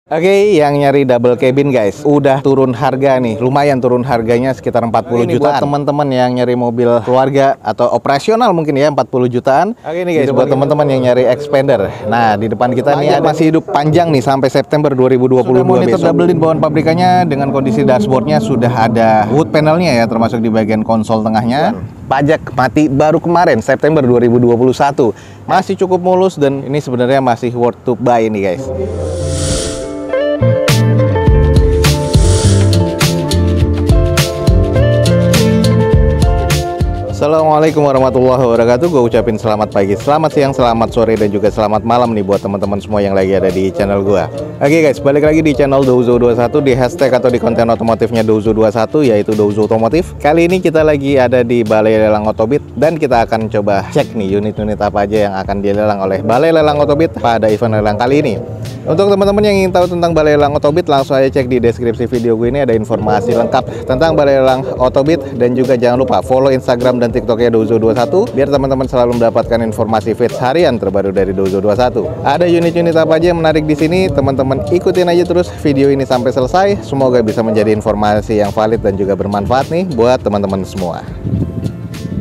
Oke, yang nyari double cabin guys, udah turun harga nih, lumayan turun harganya sekitar 40 jutaan. Buat teman-teman yang nyari mobil keluarga atau operasional mungkin ya 40 jutaan. Oke nih guys, buat teman-teman yang nyari Xpander. Nah, di depan kita nih masih hidup panjang nih sampai September 2022 monitor double din bawaan pabrikannya dengan kondisi dashboardnya sudah ada wood panelnya ya, termasuk di bagian konsol tengahnya. Pajak mati baru kemarin September 2021. Masih cukup mulus dan ini sebenarnya masih worth to buy nih guys. Assalamualaikum warahmatullahi wabarakatuh. Gue ucapin selamat pagi, selamat siang, selamat sore, dan juga selamat malam nih buat teman-teman semua yang lagi ada di channel gue. Oke guys, balik lagi di channel Douzo21 di hashtag atau di konten otomotifnya Douzo21, yaitu Douzo Otomotif. Kali ini kita lagi ada di Balai Lelang Otobit dan kita akan coba cek nih unit-unit apa aja yang akan dilelang oleh Balai Lelang Otobit pada event lelang kali ini. Untuk teman-teman yang ingin tahu tentang Balai Lelang Otobit, langsung aja cek di deskripsi video gue ini, ada informasi lengkap tentang Balai Lelang Otobit. Dan juga jangan lupa follow Instagram dan TikToknya Douzo21 biar teman-teman selalu mendapatkan informasi feeds harian terbaru dari Douzo21. Ada unit-unit apa aja yang menarik di sini, teman-teman ikutin aja terus video ini sampai selesai. Semoga bisa menjadi informasi yang valid dan juga bermanfaat nih buat teman-teman semua.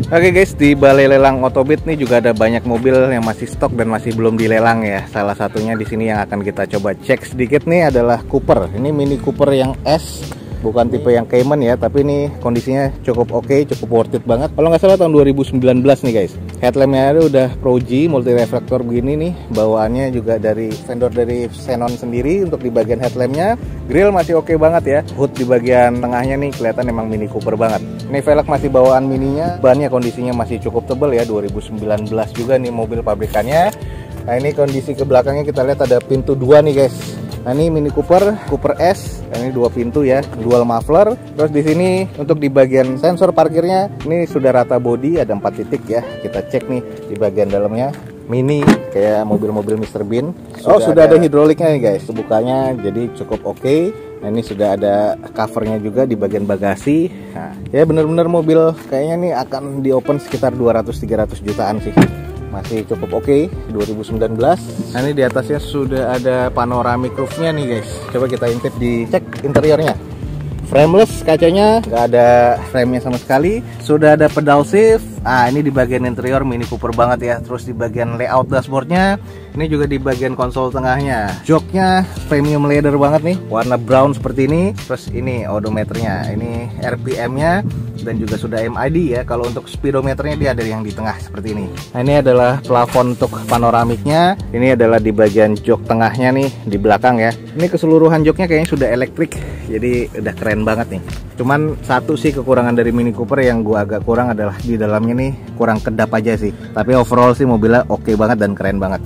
Oke guys, di Balai Lelang Otobit nih juga ada banyak mobil yang masih stok dan masih belum dilelang ya. Salah satunya di sini yang akan kita coba cek sedikit nih adalah Cooper. Ini Mini Cooper yang S, bukan tipe yang Cayman ya, tapi ini kondisinya cukup oke, cukup worth it banget. Kalau nggak salah tahun 2019 nih guys. Headlampnya ada udah Pro G multi reflektor begini nih. Bawaannya juga dari vendor dari Xenon sendiri untuk di bagian headlampnya. Grill masih oke banget ya. Hood di bagian tengahnya nih kelihatan emang Mini Cooper banget. Ini velg masih bawaan mininya. Bannya kondisinya masih cukup tebal ya, 2019 juga nih mobil pabrikannya. Nah ini kondisi ke belakangnya kita lihat ada pintu 2 nih guys. Nah ini Mini Cooper S, ini 2 pintu ya, dual muffler. Terus di sini untuk di bagian sensor parkirnya ini sudah rata body, ada 4 titik ya. Kita cek nih di bagian dalamnya. Mini kayak mobil-mobil Mr. Bean. Sudah ada hidroliknya nih guys. Bukanya jadi cukup oke. Nah ini sudah ada covernya juga di bagian bagasi. Nah, ya bener-bener mobil kayaknya nih akan di open sekitar 200-300 jutaan sih. Masih cukup oke, 2019. Nah ini di atasnya sudah ada panoramic roof-nya nih guys. Coba kita intip di cek interiornya. Frameless kacanya, nggak ada frame-nya sama sekali. Sudah ada pedal shift. Ah ini di bagian interior Mini Cooper banget ya. Terus di bagian layout dashboardnya, ini juga di bagian konsol tengahnya. Joknya premium leather banget nih, warna brown seperti ini. Terus ini odometernya, ini RPM-nya, dan juga sudah MID ya. Kalau untuk speedometernya dia ada yang di tengah seperti ini. Nah ini adalah plafon untuk panoramiknya. Ini adalah di bagian jok tengahnya nih, di belakang ya. Ini keseluruhan joknya kayaknya sudah elektrik, jadi udah keren banget nih. Cuman satu sih kekurangan dari Mini Cooper yang gua agak kurang adalah di dalamnya nih kurang kedap aja sih. Tapi overall sih mobilnya oke banget dan keren banget.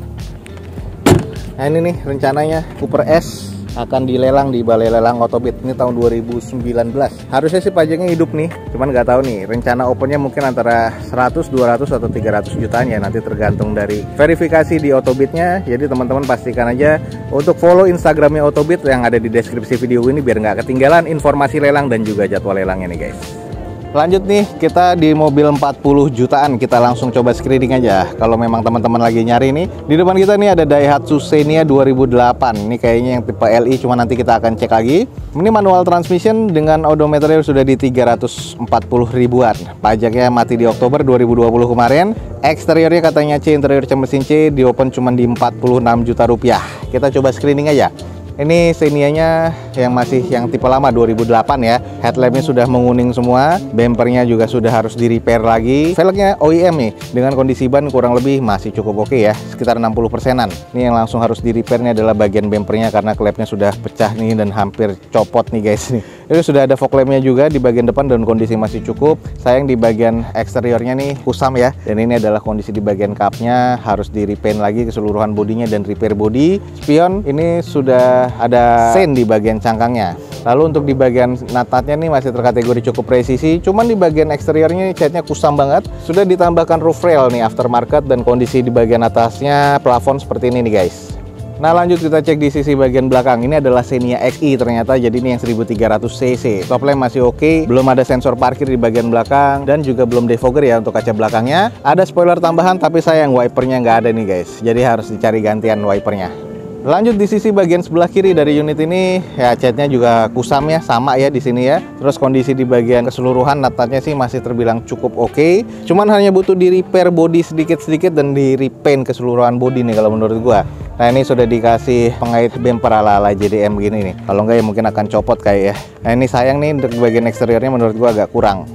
Nah ini nih rencananya Cooper S akan dilelang di Balai Lelang Otobit ini tahun 2019. Harusnya sih pajaknya hidup nih, cuman nggak tahu nih. Rencana opennya mungkin antara 100, 200 atau 300 jutaan ya, nanti tergantung dari verifikasi di Otobitnya. Jadi teman-teman pastikan aja untuk follow Instagramnya Otobit yang ada di deskripsi video ini biar nggak ketinggalan informasi lelang dan juga jadwal lelangnya nih guys. Lanjut nih, kita di mobil 40 jutaan. Kita langsung coba screening aja. Kalau memang teman-teman lagi nyari nih, di depan kita nih ada Daihatsu Xenia 2008. Ini kayaknya yang tipe LI, cuma nanti kita akan cek lagi. Ini manual transmission dengan odometernya sudah di 340 ribuan. Pajaknya mati di Oktober 2020 kemarin. Eksteriornya katanya C, interior mesin C, di open cuma di 46 juta rupiah. Kita coba screening aja. Ini Xenia-nya yang masih yang tipe lama 2008 ya. Headlampnya sudah menguning semua, bempernya juga sudah harus di repair lagi. Velgnya OEM nih, dengan kondisi ban kurang lebih masih cukup oke ya, sekitar 60%-an. Ini yang langsung harus di repairnya adalah bagian bempernya karena klepnya sudah pecah nih dan hampir copot nih guys nih. Itu sudah ada fog lampnya juga di bagian depan dan kondisi masih cukup. Sayang di bagian eksteriornya nih kusam ya. Dan ini adalah kondisi di bagian cupnya, harus di repaint lagi keseluruhan bodinya dan repair body. Spion ini sudah ada sen di bagian cangkangnya. Lalu untuk di bagian natatnya nih masih terkategori cukup presisi. Cuman di bagian eksteriornya nih catnya kusam banget. Sudah ditambahkan roof rail nih aftermarket dan kondisi di bagian atasnya plafon seperti ini nih guys. Nah lanjut kita cek di sisi bagian belakang. Ini adalah Xenia XI ternyata, jadi ini yang 1300 cc. Top lamp masih oke, belum ada sensor parkir di bagian belakang dan juga belum defogger ya untuk kaca belakangnya. Ada spoiler tambahan tapi sayang wipernya nggak ada nih guys, jadi harus dicari gantian wipernya. Lanjut di sisi bagian sebelah kiri dari unit ini, ya catnya juga kusam ya, sama ya di sini ya. Terus kondisi di bagian keseluruhan nut-nutnya sih masih terbilang cukup oke. Cuman hanya butuh di repair body sedikit-sedikit dan di repaint keseluruhan body nih kalau menurut gua. Nah ini sudah dikasih pengait bumper ala-ala JDM gini nih. Kalau enggak ya mungkin akan copot kayak ya. Nah ini sayang nih untuk bagian eksteriornya menurut gua agak kurang.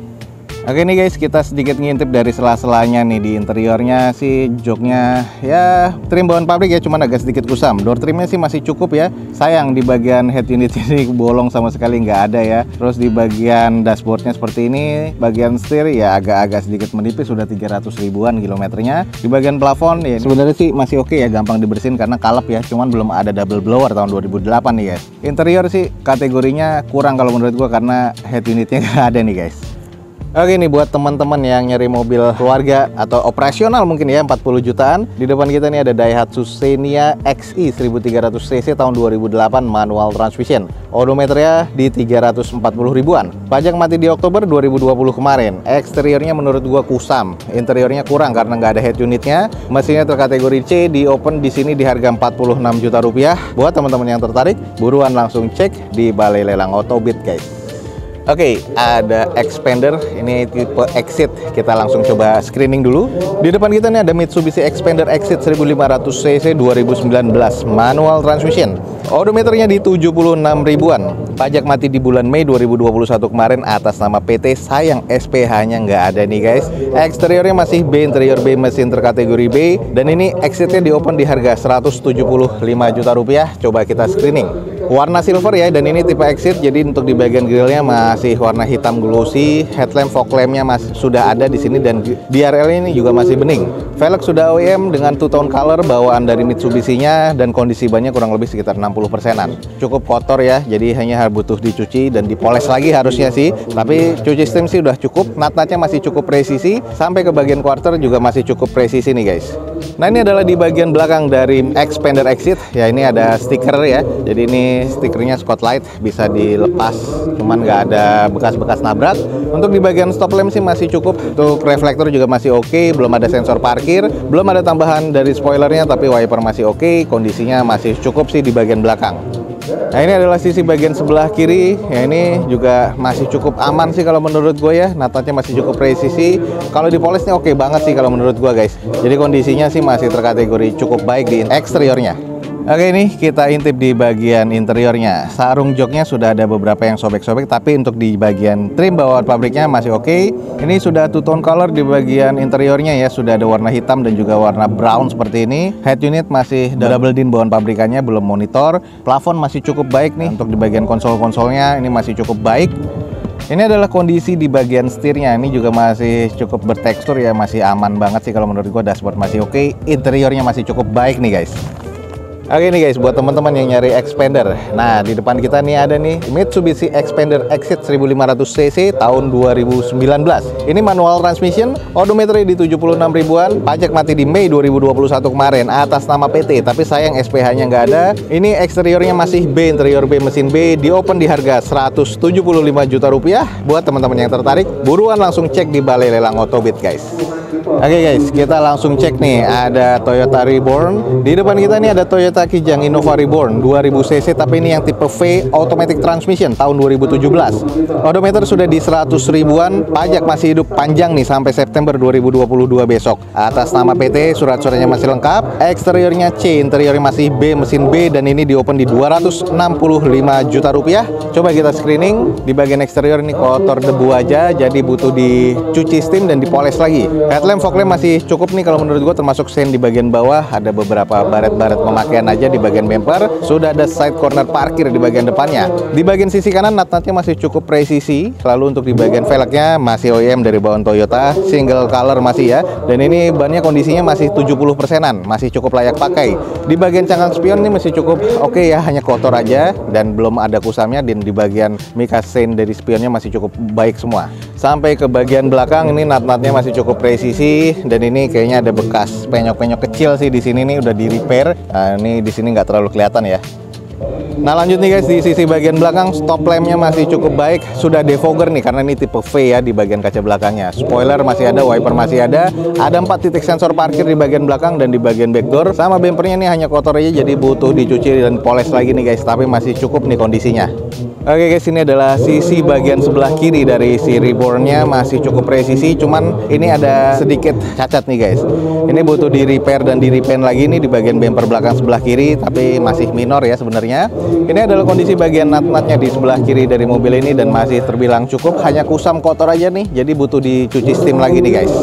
Oke nih guys, kita sedikit ngintip dari sela-selanya nih. Di interiornya sih joknya ya trim bawaan pabrik ya, cuman agak sedikit kusam. Door trimnya sih masih cukup ya. Sayang di bagian head unit ini bolong sama sekali nggak ada ya. Terus di bagian dashboardnya seperti ini. Bagian setir ya agak-agak sedikit menipis, sudah 300 ribuan kilometernya. Di bagian plafon ya sebenarnya sih masih oke ya, gampang dibersihin karena kalep ya. Cuman belum ada double blower tahun 2008 nih guys. Interior sih kategorinya kurang kalau menurut gua karena head unitnya nggak ada nih guys. Oke nih buat teman-teman yang nyari mobil keluarga atau operasional mungkin ya 40 jutaan. Di depan kita nih ada Daihatsu Xenia XI 1300 cc tahun 2008 manual transmission. Odometernya di 340 ribuan. Pajak mati di Oktober 2020 kemarin. Eksteriornya menurut gua kusam. Interiornya kurang karena nggak ada head unitnya. Mesinnya terkategori C, di open di sini di harga 46 juta rupiah. Buat teman-teman yang tertarik, buruan langsung cek di Balai Lelang Autobit guys. Oke, ada Xpander, ini tipe Exit. Kita langsung coba screening dulu. Di depan kita nih ada Mitsubishi Xpander Exit 1500 cc 2019 manual transmission. Odometernya di 76 ribuan. Pajak mati di bulan Mei 2021 kemarin atas nama PT. Sayang SPH-nya nggak ada nih guys. Eksteriornya masih B, interior B, mesin terkategori B. Dan ini Exitnya di open di harga 175 juta rupiah. Coba kita screening. Warna silver ya, dan ini tipe Exit, jadi untuk di bagian grillnya masih warna hitam glossy. Headlamp fog lampnya masih sudah ada di sini, dan DRL ini juga masih bening. Velg sudah OEM dengan two-tone color bawaan dari Mitsubishi-nya, dan kondisi bannya kurang lebih sekitar 60%-an. Cukup kotor ya, jadi hanya butuh dicuci dan dipoles lagi harusnya sih. Tapi cuci steam sih udah cukup, nut-nutnya masih cukup presisi, sampai ke bagian quarter juga masih cukup presisi nih guys. Nah ini adalah di bagian belakang dari Xpander Exit. Ya ini ada stiker ya, jadi ini stikernya Spotlight, bisa dilepas, cuman nggak ada bekas-bekas nabrak. Untuk di bagian stop lamp sih masih cukup. Untuk reflektor juga masih oke, belum ada sensor parkir, belum ada tambahan dari spoilernya, tapi wiper masih oke. Kondisinya masih cukup sih di bagian belakang. Nah ini adalah sisi bagian sebelah kiri. Ya ini juga masih cukup aman sih kalau menurut gue ya. Nut-nutnya masih cukup presisi. Kalau dipolisnya oke banget sih kalau menurut gue guys. Jadi kondisinya sih masih terkategori cukup baik di eksteriornya. Oke, ini kita intip di bagian interiornya. Sarung joknya sudah ada beberapa yang sobek-sobek, tapi untuk di bagian trim bawaan pabriknya masih oke. Ini sudah two-tone color di bagian interiornya ya, sudah ada warna hitam dan juga warna brown seperti ini. Head unit masih double din bawaan pabrikannya, belum monitor. Plafon masih cukup baik nih. Untuk di bagian konsol-konsolnya ini masih cukup baik. Ini adalah kondisi di bagian setirnya, ini juga masih cukup bertekstur ya, masih aman banget sih kalau menurut gua. Dashboard masih oke, interiornya masih cukup baik nih guys. Oke nih guys, buat teman-teman yang nyari Xpander. Nah, di depan kita nih ada nih Mitsubishi Xpander Exit 1500 cc tahun 2019. Ini manual transmission, odometernya di 76 ribuan, pajak mati di Mei 2021 kemarin atas nama PT, tapi sayang SPH-nya nggak ada. Ini eksteriornya masih B, interior B, mesin B, di open di harga 175 juta rupiah. Buat teman-teman yang tertarik, buruan langsung cek di Balai Lelang Autobit guys. Oke guys, kita langsung cek nih, ada Toyota Reborn. Di depan kita nih ada Toyota Kijang Innova Reborn 2000 cc, tapi ini yang tipe V automatic transmission tahun 2017. Odometer sudah di 100 ribuan, pajak masih hidup panjang nih sampai September 2022 besok. Atas nama PT, surat-suratnya masih lengkap. Eksteriornya C, interiornya masih B, mesin B, dan ini di open di 265 juta rupiah. Coba kita screening. Di bagian eksterior ini kotor debu aja, jadi butuh dicuci steam dan dipoles lagi. Headlamp fog lamp masih cukup nih kalau menurut gue, termasuk sen di bagian bawah. Ada beberapa baret-baret pemakaian aja di bagian bumper. Sudah ada side corner parkir di bagian depannya. Di bagian sisi kanan nut-nutnya masih cukup presisi. Lalu untuk di bagian velgnya masih OEM dari bawaan Toyota, single color masih ya. Dan ini bannya kondisinya masih 70%-an, masih cukup layak pakai. Di bagian cangkang spion ini masih cukup oke ya, hanya kotor aja dan belum ada kusamnya. Dan di bagian mica stain dari spionnya masih cukup baik semua. Sampai ke bagian belakang ini nut-nutnya masih cukup presisi, dan ini kayaknya ada bekas penyok-penyok kecil sih di sini nih, udah di repair. Nah, ini di sini nggak terlalu kelihatan ya. Nah lanjut nih guys, di sisi bagian belakang stop lampnya masih cukup baik, sudah defogger nih karena ini tipe V ya di bagian kaca belakangnya. Spoiler masih ada, wiper masih ada 4 titik sensor parkir di bagian belakang dan di bagian backdoor. Sama bempernya nih hanya kotor aja, jadi butuh dicuci dan poles lagi nih guys, tapi masih cukup nih kondisinya. Oke guys, ini adalah sisi bagian sebelah kiri dari si rebornnya, masih cukup presisi, cuman ini ada sedikit cacat nih guys. Ini butuh di repair dan di repaint lagi nih di bagian bumper belakang sebelah kiri, tapi masih minor ya sebenarnya. Ini adalah kondisi bagian nut-nutnya di sebelah kiri dari mobil ini dan masih terbilang cukup, hanya kusam kotor aja nih, jadi butuh dicuci steam lagi nih guys.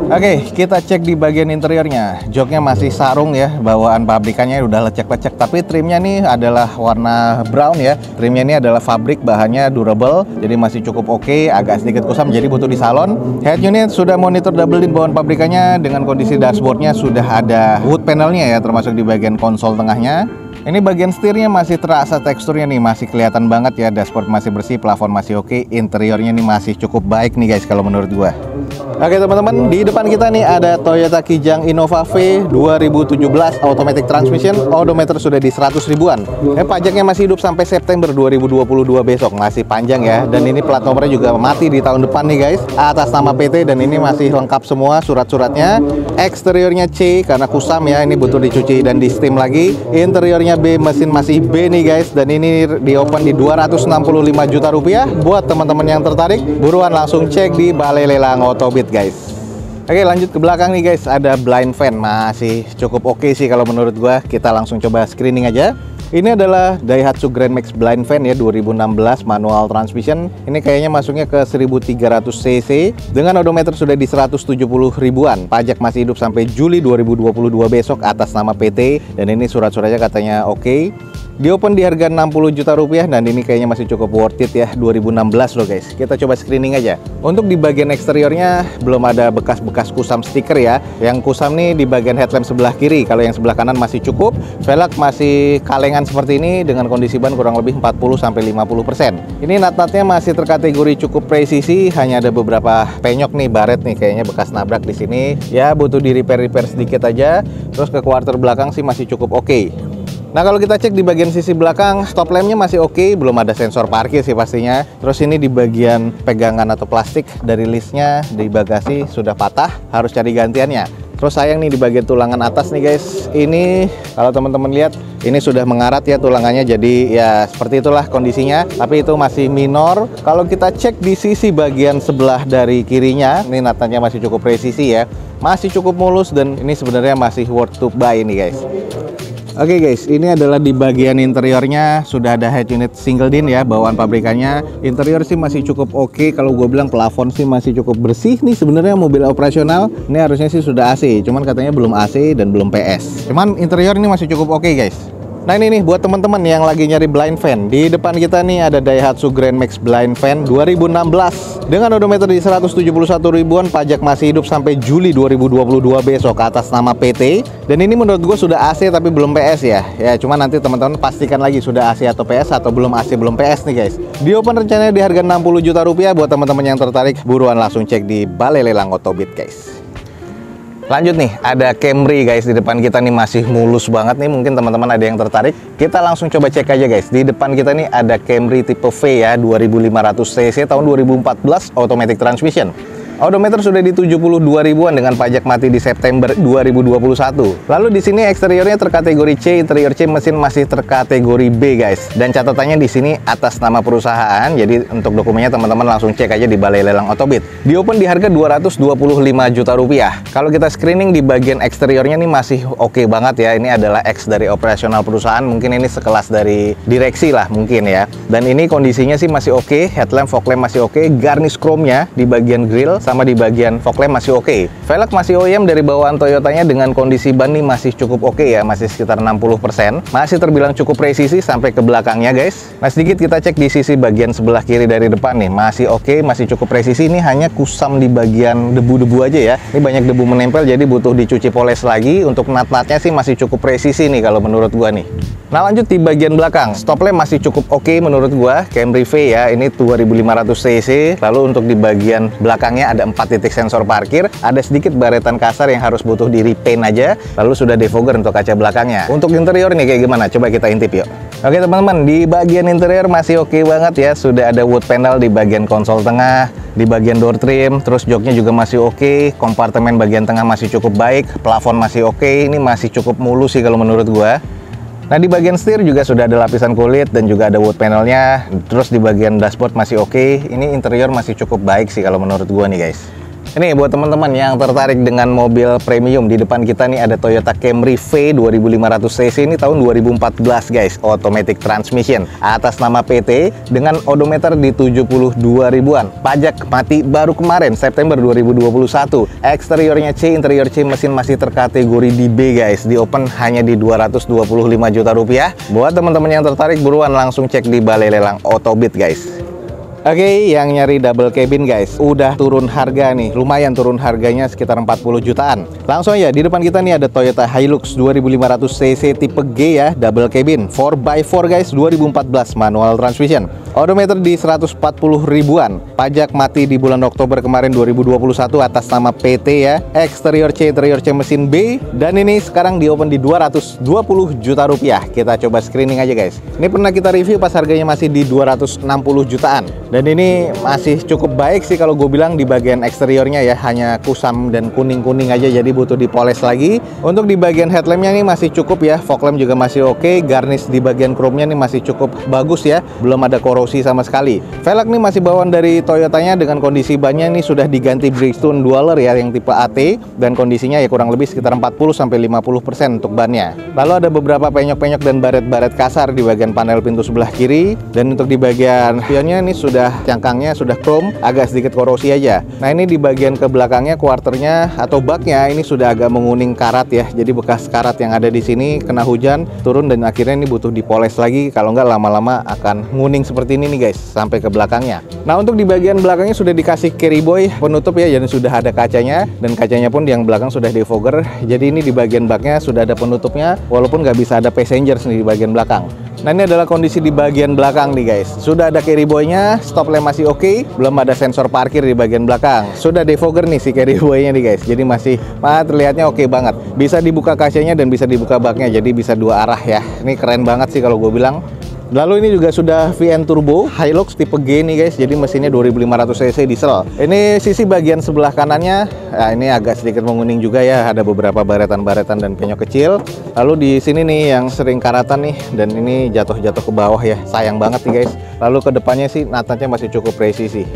Oke, kita cek di bagian interiornya. Joknya masih sarung ya, bawaan pabrikannya udah lecek-lecek, tapi trimnya nih adalah warna brown ya. Trimnya ini adalah fabrik, bahannya durable, jadi masih cukup oke, agak sedikit kusam jadi butuh di salon. Head unit sudah monitor double din bawaan pabrikannya, dengan kondisi dashboardnya sudah ada wood panelnya ya, termasuk di bagian konsol tengahnya. Ini bagian setirnya masih terasa teksturnya nih, masih kelihatan banget ya, dashboard masih bersih, plafon masih oke, interiornya nih masih cukup baik nih guys kalau menurut gua. Oke teman-teman, di depan kita nih ada Toyota Kijang Innova V 2017 automatic transmission, odometer sudah di 100 ribuan. Pajaknya masih hidup sampai September 2022 besok, masih panjang ya, dan ini plat nomornya juga mati di tahun depan nih guys, atas nama PT, dan ini masih lengkap semua surat-suratnya. Eksteriornya C karena kusam ya, ini butuh dicuci dan di steam lagi. Interiornya B, mesin masih B nih guys, dan ini di open di 265 juta rupiah. Buat teman-teman yang tertarik, buruan langsung cek di Balai Lelang Otobit guys. Oke, lanjut ke belakang nih guys, ada blind fan, masih cukup oke sih kalau menurut gua. Kita langsung coba screening aja. Ini adalah Daihatsu Grand Max Blind Fan ya, 2016 manual transmission. Ini kayaknya masuknya ke 1300 cc dengan odometer sudah di 170 ribuan. Pajak masih hidup sampai Juli 2022 besok atas nama PT, dan ini surat-suratnya katanya oke. Di open di harga 60 juta rupiah, dan ini kayaknya masih cukup worth it ya, 2016 loh guys. Kita coba screening aja. Untuk di bagian eksteriornya belum ada bekas-bekas kusam stiker ya. Yang kusam nih di bagian headlamp sebelah kiri, kalau yang sebelah kanan masih cukup. Velg masih kalengan seperti ini dengan kondisi ban kurang lebih 40-50%. Ini nut-nutnya masih terkategori cukup presisi, hanya ada beberapa penyok nih, baret nih kayaknya bekas nabrak di sini. Ya butuh di repair sedikit aja. Terus ke quarter belakang sih masih cukup oke. Nah kalau kita cek di bagian sisi belakang, stop lampnya masih oke, belum ada sensor parkir sih pastinya. Terus ini di bagian pegangan atau plastik dari listnya di bagasi sudah patah, harus cari gantiannya. Terus sayang nih di bagian tulangan atas nih guys, ini kalau teman-teman lihat ini sudah mengarat ya tulangannya, jadi ya seperti itulah kondisinya, tapi itu masih minor. Kalau kita cek di sisi bagian sebelah dari kirinya, ini nutnya masih cukup presisi ya, masih cukup mulus, dan ini sebenarnya masih worth to buy ini guys. Oke guys, ini adalah di bagian interiornya, sudah ada head unit single din ya, bawaan pabrikannya. Interior sih masih cukup oke, kalau gue bilang plafon sih masih cukup bersih nih sebenarnya, mobil operasional. Ini harusnya sih sudah AC, cuman katanya belum AC dan belum PS. Cuman interior ini masih cukup oke guys. Nah ini nih buat teman-teman yang lagi nyari blind fan, di depan kita nih ada Daihatsu Grand Max Blind Fan 2016 dengan odometer di 171 ribuan, pajak masih hidup sampai Juli 2022 besok atas nama PT. Dan ini menurut gue sudah AC tapi belum PS ya. Ya cuma nanti teman-teman pastikan lagi sudah AC atau PS, atau belum AC belum PS nih guys. Di open rencananya di harga 60 juta rupiah. Buat teman-teman yang tertarik, buruan langsung cek di Balai Lelang Otobit guys. Lanjut nih, ada Camry guys di depan kita nih, masih mulus banget nih, mungkin teman-teman ada yang tertarik. Kita langsung coba cek aja guys. Di depan kita nih ada Camry tipe V ya, 2500 cc tahun 2014 automatic transmission. Odometer sudah di 72 ribuan dengan pajak mati di September 2021. Lalu di sini eksteriornya terkategori C, interior C, mesin masih terkategori B guys. Dan catatannya di sini atas nama perusahaan. Jadi untuk dokumennya teman-teman langsung cek aja di Balai Lelang Otobit. Di open di harga 225 juta rupiah. Kalau kita screening di bagian eksteriornya nih masih oke banget ya. Ini adalah X dari operasional perusahaan. Mungkin ini sekelas dari direksi lah mungkin ya. Dan ini kondisinya sih masih oke. Headlamp, fog lamp masih oke. Garnish chrome-nya di bagian grill sama di bagian fog lamp masih oke. Velg masih OEM dari bawaan Toyotanya dengan kondisi ban nih masih cukup oke ya, masih sekitar 60%. Masih terbilang cukup presisi sampai ke belakangnya guys. Nah sedikit kita cek di sisi bagian sebelah kiri dari depan nih, masih oke, masih cukup presisi. Ini hanya kusam di bagian debu-debu aja ya. Ini banyak debu menempel jadi butuh dicuci poles lagi. Untuk nut-nutnya sih masih cukup presisi nih kalau menurut gua nih. Nah lanjut di bagian belakang, stop lamp masih cukup oke menurut gua, Camry V ya, ini 2500 cc. Lalu untuk di bagian belakangnya ada 4 titik sensor parkir, ada sedikit baretan kasar yang harus butuh di repaint aja, lalu sudah defogger untuk kaca belakangnya. Untuk interior nih kayak gimana? Coba kita intip yuk. Oke teman-teman, di bagian interior masih oke banget ya. Sudah ada wood panel di bagian konsol tengah, di bagian door trim, terus joknya juga masih oke. Kompartemen bagian tengah masih cukup baik, plafon masih oke. Ini masih cukup mulus sih kalau menurut gua. Nah di bagian setir juga sudah ada lapisan kulit dan juga ada wood panelnya. Terus di bagian dashboard masih oke. Ini interior masih cukup baik sih kalau menurut gua nih guys. Ini buat teman-teman yang tertarik dengan mobil premium, di depan kita nih ada Toyota Camry V 2500 cc, ini tahun 2014 guys, automatic transmission atas nama PT dengan odometer di 72 ribuan. Pajak mati baru kemarin September 2021. Eksteriornya C, interior C, mesin masih terkategori di B guys. Di open hanya di 225 juta rupiah. Buat teman-teman yang tertarik buruan langsung cek di Balai Lelang Autobit guys. Oke, yang nyari double cabin guys, udah turun harga nih, lumayan turun harganya sekitar 40 jutaan. Langsung aja, di depan kita nih ada Toyota Hilux 2500 cc tipe G ya, double cabin, 4x4 guys, 2014 manual transmission. Odometer di 140 ribuan, pajak mati di bulan Oktober kemarin 2021 atas nama PT ya, eksterior C, interior C, mesin B, dan ini sekarang di open di 220 juta rupiah. Kita coba screening aja guys. Ini pernah kita review pas harganya masih di 260 jutaan. Dan ini masih cukup baik sih kalau gue bilang. Di bagian eksteriornya ya, hanya kusam dan kuning-kuning aja, jadi butuh dipoles lagi. Untuk di bagian headlampnya ini masih cukup ya, fog lamp juga masih oke. Garnish di bagian chrome-nya ini masih cukup bagus ya, belum ada korosi sama sekali. Velg nih masih bawaan dari Toyotanya, dengan kondisi bannya ini sudah diganti Bridgestone Dweller ya, yang tipe AT, dan kondisinya ya kurang lebih sekitar 40-50% untuk bannya. Lalu ada beberapa penyok-penyok dan baret-baret kasar di bagian panel pintu sebelah kiri, dan untuk di bagian spionnya ini sudah cangkangnya sudah chrome, agak sedikit korosi aja. Nah ini di bagian ke belakangnya, quarternya atau baknya ini sudah agak menguning karat ya, jadi bekas karat yang ada di sini kena hujan turun dan akhirnya ini butuh dipoles lagi, kalau nggak lama-lama akan nguning seperti ini nih guys sampai ke belakangnya. Nah untuk di bagian belakangnya sudah dikasih carry boy penutup ya, jadi sudah ada kacanya, dan kacanya pun yang belakang sudah defogger, jadi ini di bagian baknya sudah ada penutupnya walaupun nggak bisa ada passengers nih di bagian belakang. Nah ini adalah kondisi di bagian belakang nih guys, sudah ada carry boy-nya, stop lamp masih oke, belum ada sensor parkir di bagian belakang, sudah defogger nih si carry boy-nya nih guys, jadi masih terlihatnya oke banget. Bisa dibuka kacanya dan bisa dibuka baknya, jadi bisa dua arah ya. Ini keren banget sih kalau gue bilang. Lalu ini juga sudah VN Turbo Hilux tipe G nih guys, jadi mesinnya 2500 cc diesel. Ini sisi bagian sebelah kanannya, nah ini agak sedikit menguning juga ya, ada beberapa baretan-baretan dan penyok kecil. Lalu di sini nih yang sering karatan nih, dan ini jatuh-jatuh ke bawah ya, sayang banget nih guys. Lalu ke depannya sih natanya masih cukup presisi.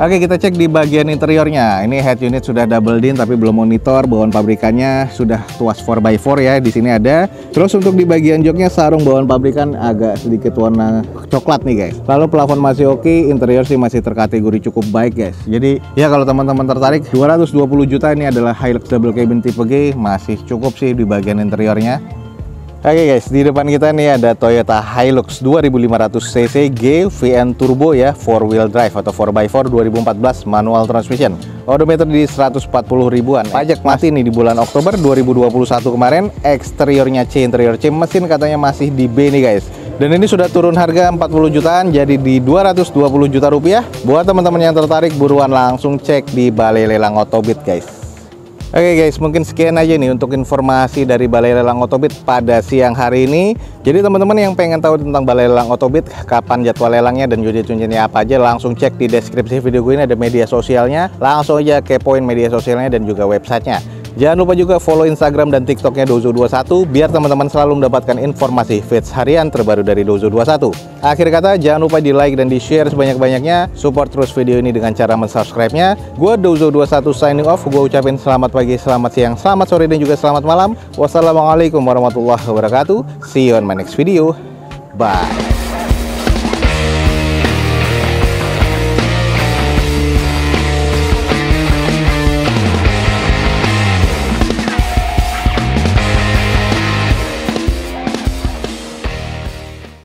Oke, kita cek di bagian interiornya. Ini head unit sudah double din tapi belum monitor. Bawaan pabrikannya sudah tuas 4x4 ya, di sini ada. Terus untuk di bagian joknya sarung bawaan pabrikan agak sedikit warna coklat nih guys. Lalu plafon masih oke, interior sih masih terkategori cukup baik guys. Jadi ya kalau teman-teman tertarik, 220 juta ini adalah Hilux double cabin tipe G, masih cukup sih di bagian interiornya. Oke guys, di depan kita nih ada Toyota Hilux 2500 cc G VN Turbo ya, 4 wheel drive atau 4x4 2014 manual transmission. Odometer di 140 ribuan. Pajak mati nih di bulan Oktober 2021 kemarin. Eksteriornya C, interior C, mesin katanya masih di B nih guys. Dan ini sudah turun harga 40 jutaan jadi di 220 juta rupiah. Buat teman-teman yang tertarik buruan langsung cek di Balai Lelang Autobit guys. Oke guys, mungkin sekian aja nih untuk informasi dari Balai Lelang Autobit pada siang hari ini. Jadi teman-teman yang pengen tahu tentang Balai Lelang Autobit, kapan jadwal lelangnya dan unit-unitnya apa aja, langsung cek di deskripsi video gue ini ada media sosialnya. Langsung aja kepoin media sosialnya dan juga websitenya. Jangan lupa juga follow Instagram dan TikToknya Dozo21 biar teman-teman selalu mendapatkan informasi feeds harian terbaru dari Dozo21. Akhir kata, jangan lupa di like dan di share sebanyak-banyaknya. Support terus video ini dengan cara mensubscribe-nya. Gue Dozo21 signing off. Gue ucapin selamat pagi, selamat siang, selamat sore, dan juga selamat malam. Wassalamualaikum warahmatullahi wabarakatuh. See you on my next video. Bye.